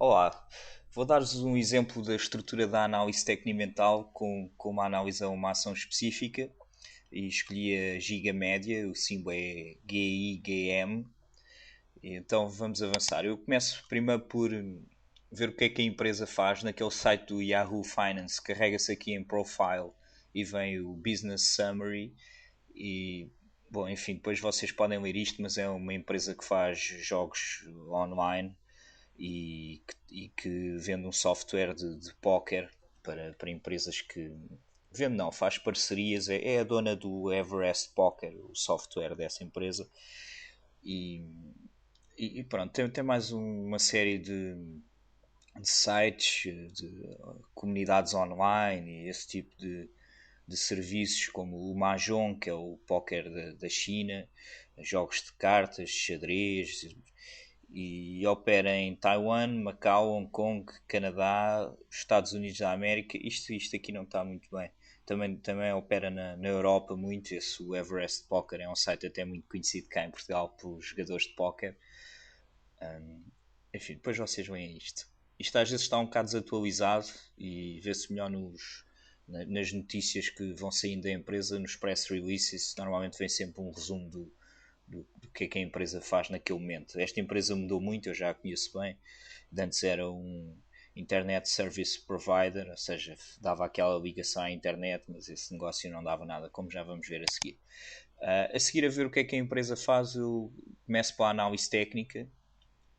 Olá, vou dar-vos um exemplo da estrutura da análise técnico-mental com uma análise a uma ação específica e escolhi a Giga Média, o símbolo é GIGM. Então vamos avançar. Eu começo primeiro por ver o que a empresa faz naquele site do Yahoo Finance. Carrega-se aqui em Profile e vem o Business Summary e bom, enfim, depois vocês podem ler isto, mas é uma empresa que faz jogos online e que vende um software de póquer para empresas que vende não, faz parcerias, é a dona do Everest Poker, o software dessa empresa e, e pronto, tem mais uma série de sites, de comunidades online e esse tipo de serviços como o Mahjong, que é o póquer da China, jogos de cartas, xadrez, e opera em Taiwan, Macau, Hong Kong, Canadá, Estados Unidos da América. Isto aqui não está muito bem. Também opera na Europa muito. O Everest Poker é um site até muito conhecido cá em Portugal pelos jogadores de póquer. Enfim, depois vocês veem isto. Isto às vezes está um bocado desatualizado e vê-se melhor nas notícias que vão saindo da empresa, nos press releases. Normalmente vem sempre um resumo do que a empresa faz naquele momento. Esta empresa mudou muito, eu já a conheço bem. De antes era um Internet Service Provider, ou seja, dava aquela ligação à internet, mas esse negócio não dava nada, como já vamos ver a seguir. A seguir a ver o que a empresa faz, eu começo pela análise técnica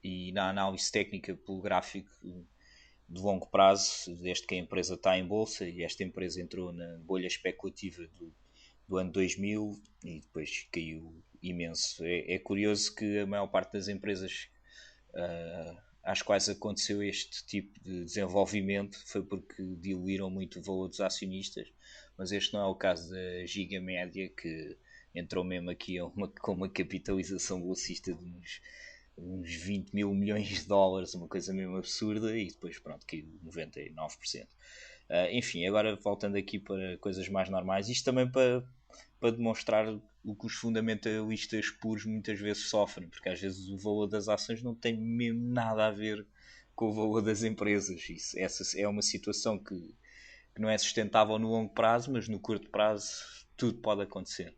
e na análise técnica pelo gráfico de longo prazo, desde que a empresa está em bolsa e esta empresa entrou na bolha especulativa do ano 2000 e depois caiu imenso. É curioso que a maior parte das empresas às quais aconteceu este tipo de desenvolvimento foi porque diluíram muito o valor dos acionistas, mas este não é o caso da Giga Média, que entrou mesmo aqui com uma capitalização bolsista de uns 20 mil milhões de dólares, uma coisa mesmo absurda, e depois pronto, caiu 99%. Enfim, agora voltando aqui para coisas mais normais, isto também para demonstrar o que os fundamentalistas puros muitas vezes sofrem, porque às vezes o valor das ações não tem mesmo nada a ver com o valor das empresas. Essa é uma situação que não é sustentável no longo prazo, mas no curto prazo tudo pode acontecer.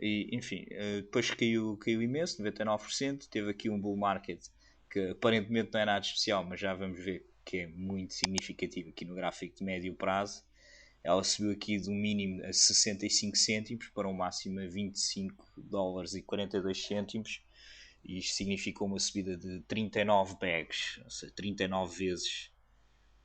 E, enfim, depois caiu imenso, 99%. Teve aqui um bull market que aparentemente não é nada especial, mas já vamos ver que é muito significativo aqui no gráfico de médio prazo. Ela subiu aqui de um mínimo a 65 cêntimos para um máximo a 25 dólares e 42 cêntimos. E isto significou uma subida de 39 bags, ou seja, 39 vezes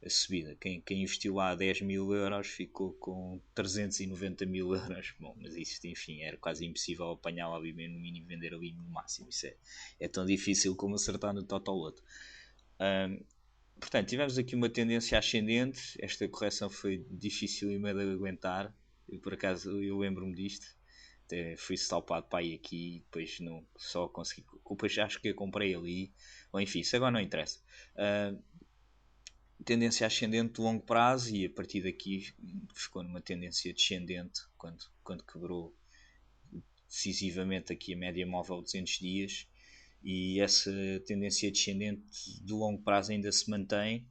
a subida. Quem investiu lá 10 mil euros ficou com 390 mil euros. Bom, mas isto, enfim, era quase impossível apanhá-la ali no mínimo e vender ali no máximo. Isso é tão difícil como acertar no Totoloto. Portanto, tivemos aqui uma tendência ascendente. Esta correção foi difícil e meio de aguentar. Por acaso, eu lembro-me disto. Até fui salpado para aí aqui e depois não só consegui. Depois acho que eu comprei ali. Ou enfim, isso agora não interessa. Tendência ascendente de longo prazo e a partir daqui ficou numa tendência descendente quando quebrou decisivamente aqui a média móvel de 200 dias e essa tendência descendente de longo prazo ainda se mantém,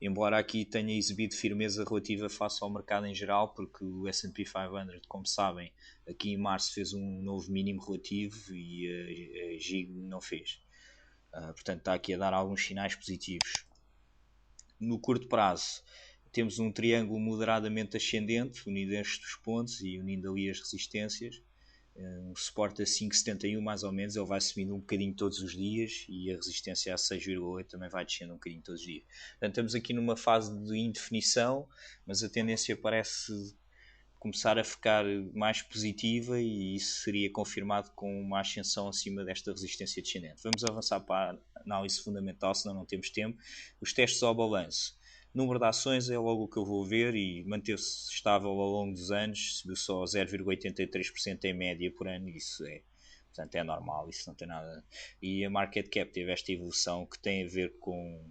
embora aqui tenha exibido firmeza relativa face ao mercado em geral, porque o S&P 500, como sabem, aqui em março fez um novo mínimo relativo e a GIG não fez. Portanto, está aqui a dar alguns sinais positivos. No curto prazo, temos um triângulo moderadamente ascendente, unindo estes pontos e unindo ali as resistências. Um suporte a 5,71 mais ou menos, ele vai subindo um bocadinho todos os dias e a resistência a 6,8 também vai descendo um bocadinho todos os dias. Portanto, estamos aqui numa fase de indefinição, mas a tendência parece começar a ficar mais positiva e isso seria confirmado com uma ascensão acima desta resistência descendente. Vamos avançar para a análise fundamental, senão não temos tempo. Os testes ao balanço. Número de ações é logo o que eu vou ver e manteve-se estável ao longo dos anos, subiu só 0,83% em média por ano, isso portanto é normal, isso não tem nada. E a market cap teve esta evolução que tem a ver com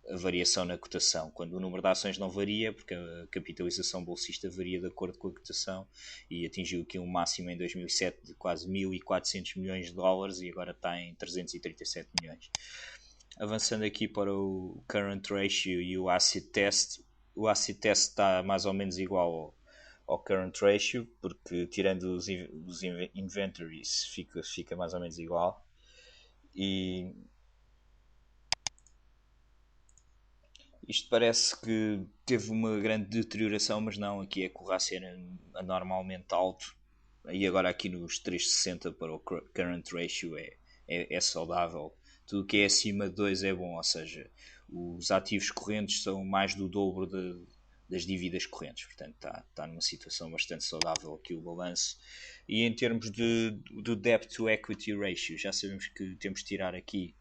a variação na cotação. Quando o número de ações não varia, porque a capitalização bolsista varia de acordo com a cotação e atingiu aqui um máximo em 2007 de quase 1.400 milhões de dólares e agora está em 337 milhões. Avançando aqui para o current ratio e o acid test, o acid test está mais ou menos igual ao current ratio, porque tirando os inventories fica mais ou menos igual. E isto parece que teve uma grande deterioração, mas não, aqui é que o rácio era anormalmente alto. E agora aqui nos 3,60 para o current ratio é saudável. Tudo o que é acima de 2 é bom, ou seja, os ativos correntes são mais do dobro das dívidas correntes. Portanto, está numa situação bastante saudável aqui o balanço. E em termos do debt to equity ratio, já sabemos que temos de tirar aqui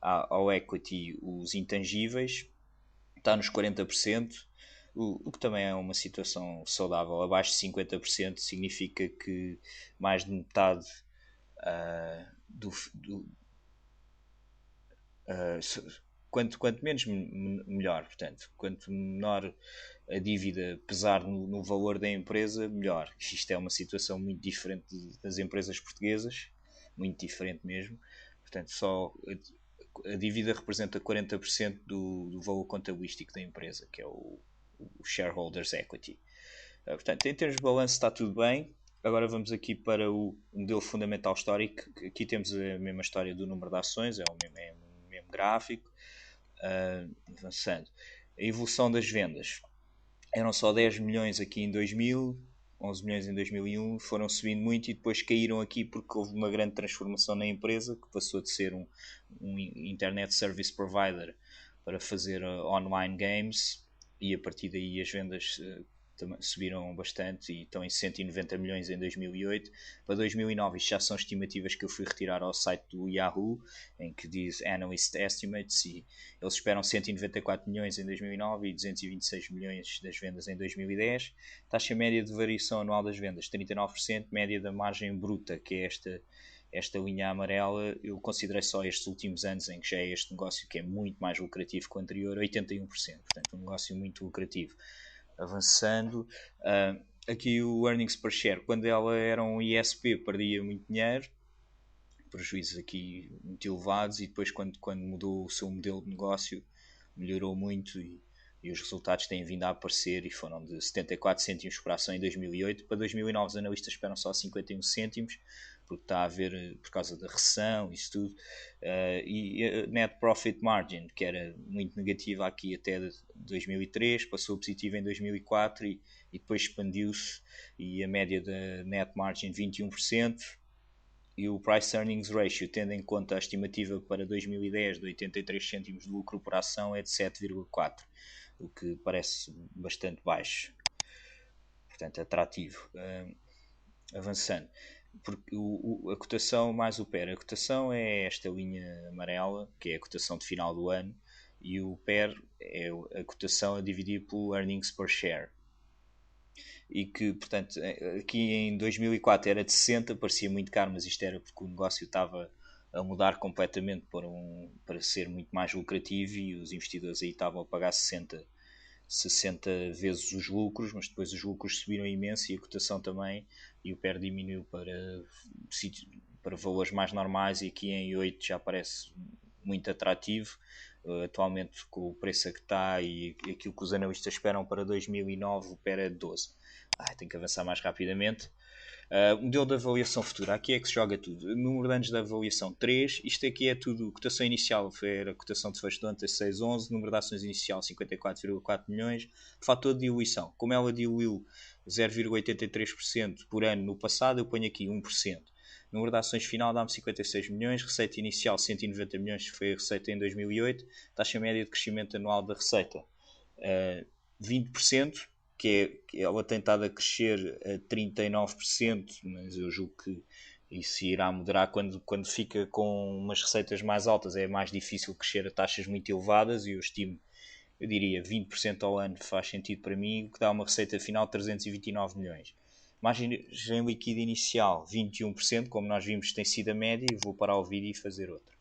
ao equity os intangíveis, está nos 40%, o que também é uma situação saudável. Abaixo de 50% significa que mais de metade do quanto menos melhor. Portanto, quanto menor a dívida pesar no valor da empresa, melhor. Isto é uma situação muito diferente das empresas portuguesas, muito diferente mesmo. Portanto, só a dívida representa 40% do valor contabilístico da empresa, que é o shareholders equity. Portanto, em termos de balanço está tudo bem. Agora vamos aqui para o modelo fundamental histórico. Aqui temos a mesma história do número de ações, é o mesmo gráfico. Avançando. A evolução das vendas. Eram só 10 milhões aqui em 2000, 11 milhões em 2001, foram subindo muito e depois caíram aqui porque houve uma grande transformação na empresa, que passou de ser um Internet Service Provider para fazer online games, e a partir daí as vendas também subiram bastante e estão em 190 milhões em 2008. Para 2009, isto já são estimativas que eu fui retirar ao site do Yahoo, em que diz Analyst Estimates, e eles esperam 194 milhões em 2009 e 226 milhões das vendas em 2010. Taxa média de variação anual das vendas 39%, média da margem bruta, que é esta linha amarela. Eu considerei só estes últimos anos em que já é este negócio que é muito mais lucrativo que o anterior, 81%. Portanto, um negócio muito lucrativo. Avançando, aqui o earnings per share, quando ela era um ISP, perdia muito dinheiro, prejuízos aqui muito elevados, e depois quando mudou o seu modelo de negócio melhorou muito, e os resultados têm vindo a aparecer e foram de 74 cêntimos por ação em 2008. Para 2009 os analistas esperam só 51 cêntimos, porque está a haver, por causa da recessão, isso tudo, e a net profit margin, que era muito negativa aqui até 2003, passou positiva em 2004 e depois expandiu-se, e a média da net margin 21%, e o Price Earnings Ratio, tendo em conta a estimativa para 2010 de 83 cêntimos de lucro por ação, é de 7,4, o que parece bastante baixo, portanto atrativo. Avançando, porque a cotação mais o PER, a cotação é esta linha amarela, que é a cotação de final do ano, e o PER é a cotação a dividir pelo Earnings per Share. E que, portanto, aqui em 2004 era de 60, parecia muito caro, mas isto era porque o negócio estava a mudar completamente para ser muito mais lucrativo, e os investidores aí estavam a pagar 60 vezes os lucros, mas depois os lucros subiram imenso e a cotação também, e o PER diminuiu para valores mais normais, e aqui em 8 já parece muito atrativo. Atualmente, com o preço a que está e aquilo que os analistas esperam para 2009, o PER é de 12. Tenho que avançar mais rapidamente. Modelo de avaliação futura, aqui é que se joga tudo. Número de anos de avaliação 3, isto aqui é tudo. Cotação inicial foi a cotação de fecho de ontem 6,11, número de ações inicial 54,4 milhões, fator de diluição, como ela diluiu 0,83% por ano no passado, eu ponho aqui 1%. Número de ações final dá-me 56 milhões, receita inicial 190 milhões, que foi a receita em 2008, taxa média de crescimento anual da receita 20%, que ela tem estado a crescer a 39%, mas eu julgo que isso irá moderar quando fica com umas receitas mais altas. É mais difícil crescer a taxas muito elevadas, e eu estimo, eu diria 20% ao ano faz sentido para mim, o que dá uma receita final de 329 milhões. Margem líquida inicial 21%, como nós vimos tem sido a média, e vou parar o vídeo e fazer outro.